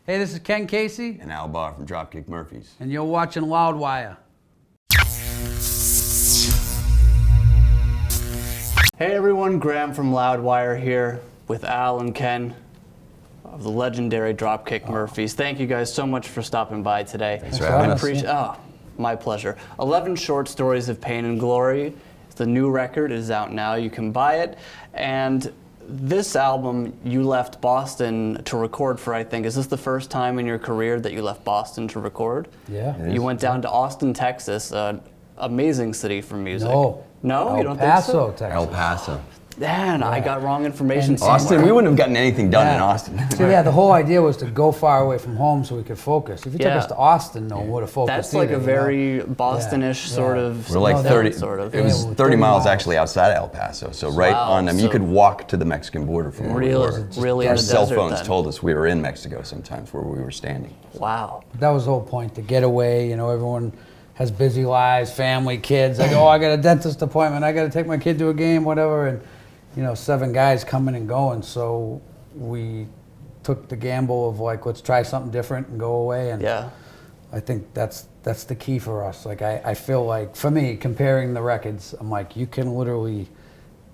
Hey, this is Ken Casey. And Al Barr from Dropkick Murphys. And you're watching Loudwire. Hey everyone, Graham from Loudwire here with Al and Ken of the legendary Dropkick Murphys. Thank you guys so much for stopping by today. Thanks for having us. Oh, my pleasure. 11 short stories of pain and glory. The new record is out now. You can buy it. And this album, you left Boston to record for, I think, is this the first time in your career that you left Boston to record? Yeah. You went down to Austin, Texas, an amazing city for music. No, you don't think so? El Paso, Texas. El Paso. Man, I got wrong information And somewhere. Austin, we wouldn't have gotten anything done in Austin. So yeah, the whole idea was to go far away from home so we could focus. If you took Yeah. us to Austin, no one would have focused. That's like either, a very Bostonish sort of. We're like No, that 30, was sort of. it was Yeah, 30 miles 30 actually outside of El Paso. So right Wow, on, you so- could walk to the Mexican border from where we were. Really in Our the cell desert phones then. told us we were in Mexico sometimes where we were standing. Wow. That was the whole point, to get away. You know, everyone has busy lives, family, kids. Like, oh, I got a dentist appointment. I got to take my kid to a game, whatever. And, 7 guys coming and going. So we took the gamble of like, let's try something different and go away. And Yeah. I think that's the key for us. Like, I feel like, for me, comparing the records, I'm like, you can literally,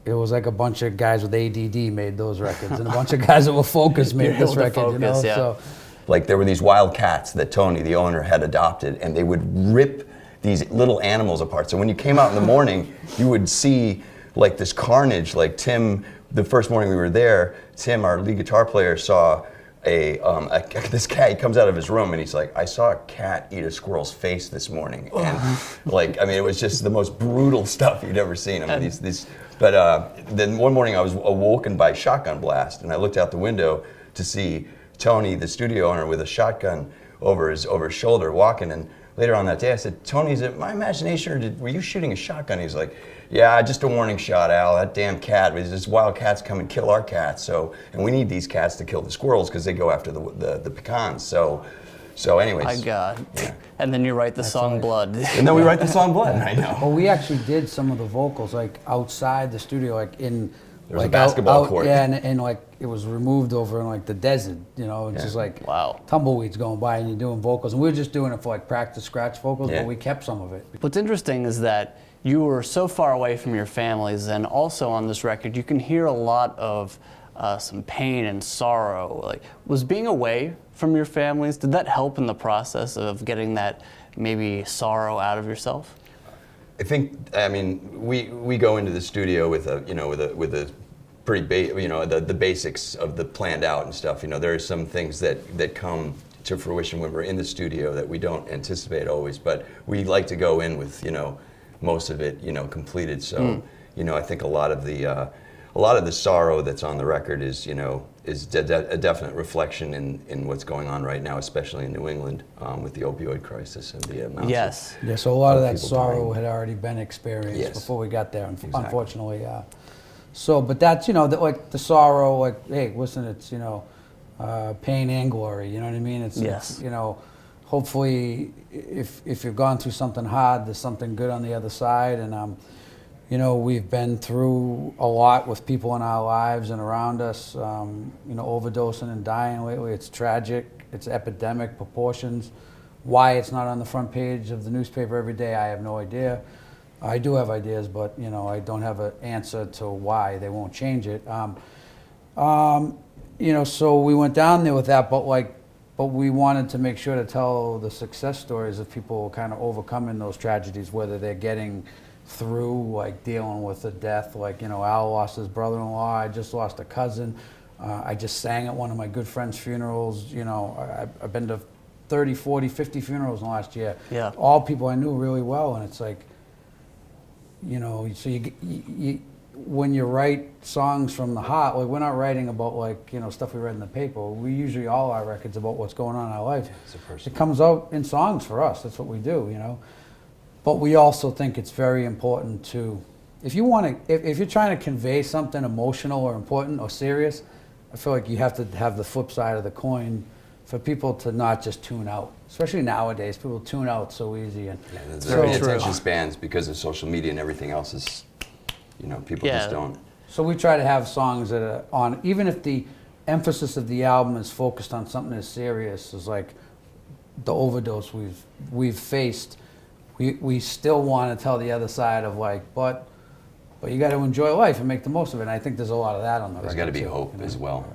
it was like a bunch of guys with ADD made those records, and a bunch of guys that were focused made You're this able to record, focus, yeah. So, Like there were these wild cats that Tony, the owner, had adopted, and they would rip these little animals apart. So when you came out in the morning, you would see like this carnage. Like Tim, the first morning we were there, Tim, our lead guitar player, saw this cat. He comes out of his room and he's like, I saw a cat eat a squirrel's face this morning. And it was just the most brutal stuff you'd ever seen. I mean, but then one morning I was awoken by a shotgun blast, and I looked out the window to see Tony, the studio owner, with a shotgun over his shoulder walking. And later on that day I said, Tony, is it my imagination, or were you shooting a shotgun? He's like, yeah, just a warning shot, Al. That damn cat, these wild cats come and kill our cats. And we need these cats to kill the squirrels because they go after the pecans. So anyways. My God. Yeah. And then you write the song right. Blood. And then we write the song Blood. I know. well, we actually did some of the vocals like outside the studio, like in There was like a basketball court. Yeah, and like it was removed over in like the desert. It's just like Wow. tumbleweeds going by, and you're doing vocals. And we were just doing it for like practice scratch vocals, Yeah. but we kept some of it. What's interesting is that you were so far away from your families, and also on this record, you can hear a lot of some pain and sorrow. Like, was being away from your families, did that help in the process of getting that maybe sorrow out of yourself? I think, we go into the studio with a pretty the basics of the planned out and stuff. There are some things that come to fruition when we're in the studio that we don't anticipate always, but we like to go in with most of it completed. So I think a lot of the sorrow that's on the record is a definite reflection in what's going on right now, especially in New England with the opioid crisis and the amounts. Yes. Yeah, so a lot of that people sorrow dying. had already been experienced Yes. before we got there, Exactly. unfortunately. So, but that's, like the sorrow, like, hey, listen, it's, pain and glory, you know what I mean? It's, Yes. hopefully if you've gone through something hard, there's something good on the other side. And, we've been through a lot with people in our lives and around us, overdosing and dying lately. It's tragic. It's epidemic proportions. Why it's not on the front page of the newspaper every day, I have no idea. I do have ideas, but I don't have an answer to why they won't change it. So we went down there with that, but we wanted to make sure to tell the success stories of people kind of overcoming those tragedies, whether they're getting through, like dealing with the death. Like, Al lost his brother-in-law. I just lost a cousin. I just sang at one of my good friend's funerals. I've been to 30, 40, 50 funerals in the last year. Yeah. All people I knew really well, and it's like, so you when you write songs from the heart, like we're not writing about stuff we read in the paper. We usually all our records about what's going on in our life. It comes out in songs for us. That's what we do, But we also think it's very important to, if you're trying to convey something emotional or important or serious, I feel like you have to have the flip side of the coin for people to not just tune out. Especially nowadays, people tune out so easy. And There's so, very attention spans because of social media and everything else is, people just don't. So we try to have songs that are on, even if the emphasis of the album is focused on something as serious as like the overdose we've faced. We still want to tell the other side of like, but you got to enjoy life and make the most of it. And I think there's a lot of that on the record. There's got to be too, hope you know? as well.